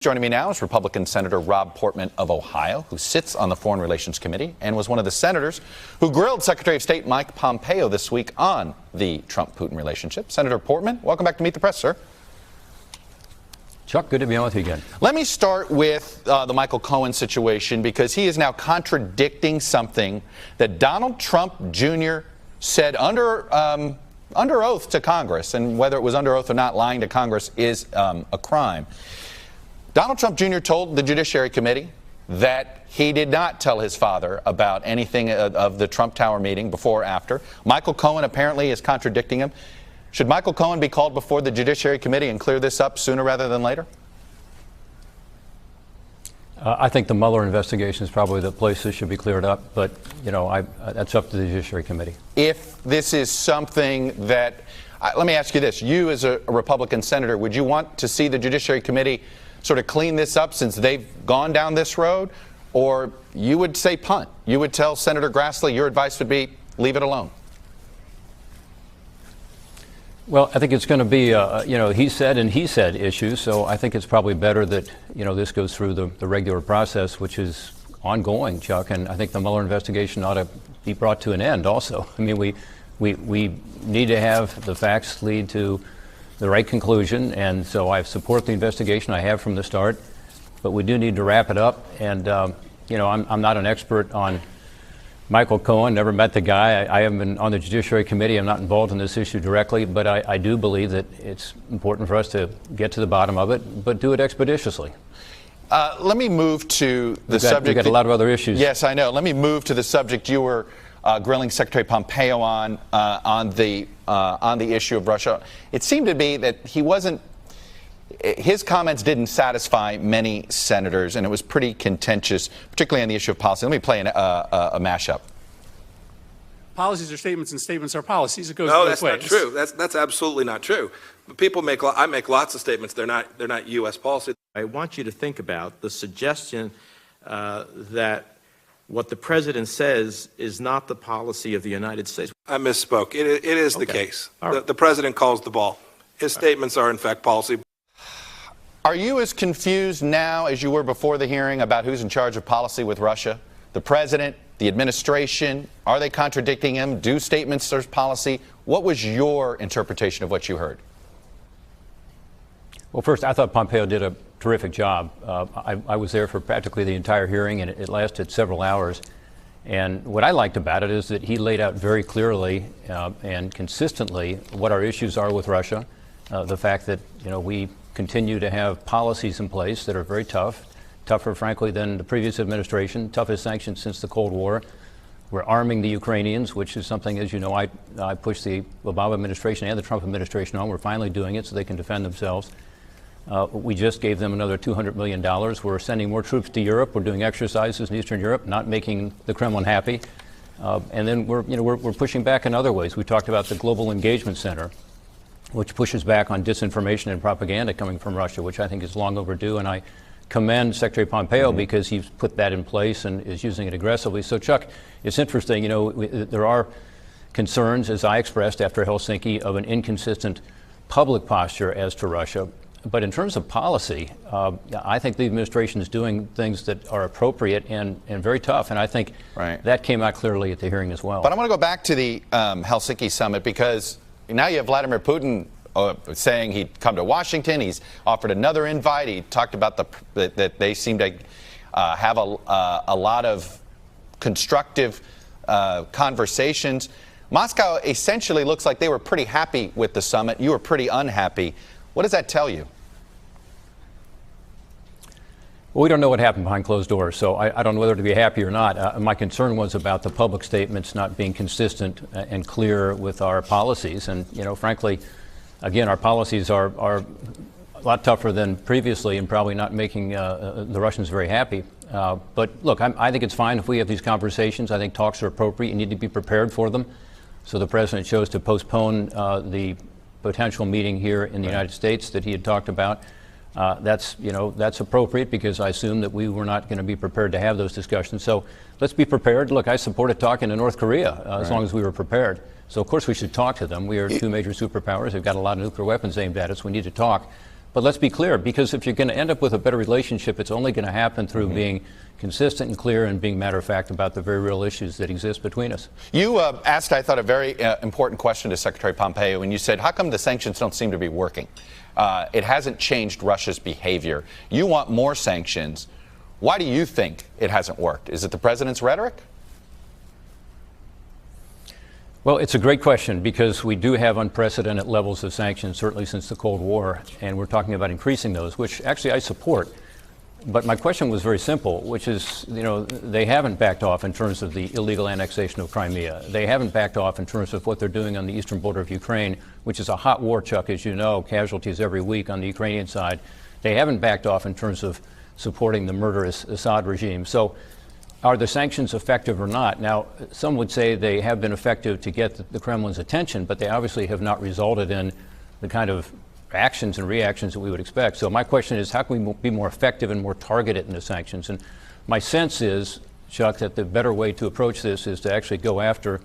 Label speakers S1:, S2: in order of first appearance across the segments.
S1: Joining me now is Republican Senator Rob Portman of Ohio, who sits on the Foreign Relations Committee and was one of the senators who grilled Secretary of State Mike Pompeo this week on the Trump-Putin relationship. Senator Portman, welcome back to Meet the Press, sir.
S2: Chuck, good to be on with you again.
S1: Let me start with the Michael Cohen situation, because he is now contradicting something that Donald Trump Jr. said under oath to Congress, and whether it was under oath or not, lying to Congress is a crime. Donald Trump Jr. told the Judiciary Committee that he did not tell his father about anything of the Trump Tower meeting before or after. Michael Cohen apparently is contradicting him. Should Michael Cohen be called before the Judiciary Committee and clear this up sooner rather than later?
S2: I think the Mueller investigation is probably the place this should be cleared up, but, you know, that's up to the Judiciary Committee. If
S1: this is something that, let me ask you this, you as a Republican senator, would you want to see the Judiciary Committee sort of clean this up since they've gone down this road? Or you would say punt? You would tell Senator Grassley your advice would be leave it alone?
S2: Well, I think it's going to be, he said and he said issues, so I think it's probably better that, this goes through the regular process, which is ongoing, Chuck, and I think the Mueller investigation ought to be brought to an end also. I mean, we need to have the facts lead to the right conclusion, and so I support the investigation. I have from the start, but we do need to wrap it up. And I'm not an expert on Michael Cohen. Never met the guy. I haven't been on the Judiciary Committee. I'm not involved in this issue directly, but I do believe that it's important for us to get to the bottom of it, but do it expeditiously.
S1: Let me move to the subject.
S2: We've got a lot of other issues.
S1: Yes, I know. Let me move to the subject you were grilling Secretary Pompeo on the issue of Russia. It seemed to be that his comments didn't satisfy many senators, and it was pretty contentious, particularly on the issue of policy. Let me play a mashup.
S3: Policies are statements, and statements are policies. It goes both ways.
S4: No, that's not true. That's absolutely not true. People I make lots of statements. They're not U.S. policy.
S5: I want you to think about the suggestion that what the president says is not the policy of the United States.
S4: I misspoke. It is the case. Right. The president calls the ball. His statements are, in fact, policy.
S1: Are you as confused now as you were before the hearing about who's in charge of policy with Russia? The president, the administration, are they contradicting him? Do statements serve policy? What was your interpretation of what you heard?
S2: Well, first, I thought Pompeo did a terrific job. I was there for practically the entire hearing, and it lasted several hours. And what I liked about it is that he laid out very clearly and consistently what our issues are with Russia. The fact that, we continue to have policies in place that are very tough, tougher, frankly, than the previous administration, toughest sanctions since the Cold War. We're arming the Ukrainians, which is something, as you know, I pushed the Obama administration and the Trump administration on. We're finally doing it so they can defend themselves. We just gave them another $200 million. We're sending more troops to Europe. We're doing exercises in Eastern Europe, not making the Kremlin happy. And then we're pushing back in other ways. We talked about the Global Engagement Center, which pushes back on disinformation and propaganda coming from Russia, which I think is long overdue. And I commend Secretary Pompeo because he's put that in place and is using it aggressively. So, Chuck, it's interesting. There are concerns, as I expressed after Helsinki, of an inconsistent public posture as to Russia. But in terms of policy, I think the administration is doing things that are appropriate and very tough. And I think that came out clearly at the hearing as well.
S1: But I want to go back to the Helsinki summit, because now you have Vladimir Putin saying he'd come to Washington. He's offered another invite. He talked about that they seem to have a lot of constructive conversations. Moscow essentially looks like they were pretty happy with the summit. You were pretty unhappy. What does that tell you?
S2: Well, we don't know what happened behind closed doors, so I don't know whether to be happy or not. My concern was about the public statements not being consistent and clear with our policies. And, frankly, again, our policies are a lot tougher than previously and probably not making the Russians very happy. But, look, I think it's fine if we have these conversations. I think talks are appropriate. You need to be prepared for them. So the president chose to postpone the potential meeting here in the United States that he had talked about. That's appropriate, because I assume that we were not going to be prepared to have those discussions. So let's be prepared. Look, I supported talking to North Korea as long as we were prepared. So of course we should talk to them. We are two major superpowers. They've got a lot of nuclear weapons aimed at us. We need to talk. But let's be clear, because if you're going to end up with a better relationship, it's only going to happen through being consistent and clear and being matter of fact about the very real issues that exist between us.
S1: You asked, I thought, a very important question to Secretary Pompeo, and you said, how come the sanctions don't seem to be working? It hasn't changed Russia's behavior. You want more sanctions. Why do you think it hasn't worked? Is it the president's rhetoric?
S2: Well, it's a great question because we do have unprecedented levels of sanctions, certainly since the Cold War, and we're talking about increasing those, which actually I support. But my question was very simple, which is, they haven't backed off in terms of the illegal annexation of Crimea. They haven't backed off in terms of what they're doing on the eastern border of Ukraine, which is a hot war, Chuck, as you know, casualties every week on the Ukrainian side. They haven't backed off in terms of supporting the murderous Assad regime. So are the sanctions effective or not? Now, some would say they have been effective to get the Kremlin's attention, but they obviously have not resulted in the kind of actions and reactions that we would expect. So my question is, how can we be more effective and more targeted in the sanctions? And my sense is, Chuck, that the better way to approach this is to actually go after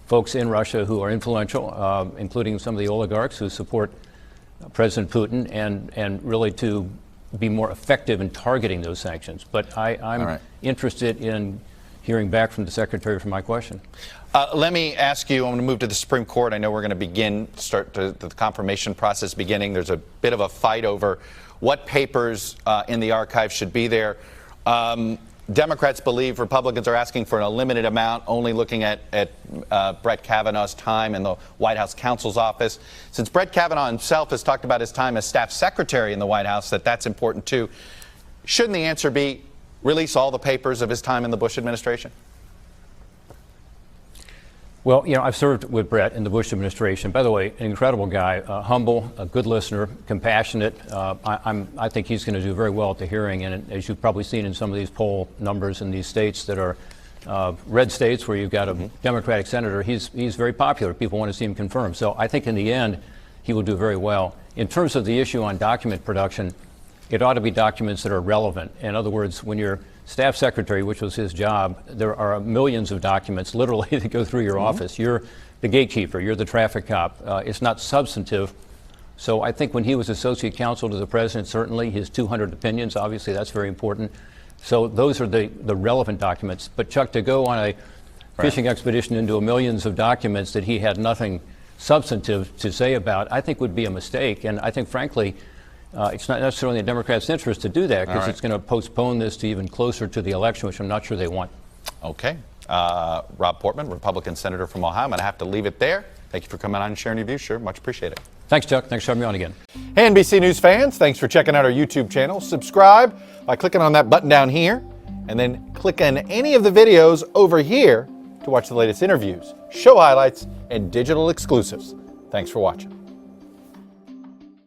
S2: folks in Russia who are influential, including some of the oligarchs who support President Putin, and really to be more effective in targeting those sanctions. But I'm interested in hearing back from the Secretary for my question.
S1: Let me ask you, I'm going to move to the Supreme Court. I know we're going to start the confirmation process beginning. There's a bit of a fight over what papers in the archive should be there. Democrats believe Republicans are asking for an unlimited amount, only looking at Brett Kavanaugh's time in the White House counsel's office. Since Brett Kavanaugh himself has talked about his time as staff secretary in the White House, that's important too, shouldn't the answer be release all the papers of his time in the Bush administration?
S2: Well, I've served with Brett in the Bush administration. By the way, an incredible guy, humble, a good listener, compassionate. I think he's going to do very well at the hearing. And as you've probably seen in some of these poll numbers in these states that are red states where you've got a Democratic senator, he's very popular. People want to see him confirmed. So I think in the end, he will do very well. In terms of the issue on document production, it ought to be documents that are relevant. In other words, when you're staff secretary, which was his job, there are millions of documents literally that go through your office. You're the gatekeeper, you're the traffic cop. It's not substantive. So I think when he was associate counsel to the president, certainly his 200 opinions, obviously that's very important. So those are the relevant documents. But Chuck, to go on a fishing expedition into millions of documents that he had nothing substantive to say about, I think would be a mistake. And I think, frankly, it's not necessarily in the Democrats' interest to do that because it's going to postpone this to even closer to the election, which I'm not sure they want.
S1: Okay. Rob Portman, Republican senator from Ohio. I'm going to have to leave it there. Thank you for coming on and sharing your views. Sure, much appreciated.
S2: Thanks, Chuck. Thanks for having me on again.
S1: Hey, NBC News fans, thanks for checking out our YouTube channel. Subscribe by clicking on that button down here, and then click on any of the videos over here to watch the latest interviews, show highlights, and digital exclusives. Thanks for watching.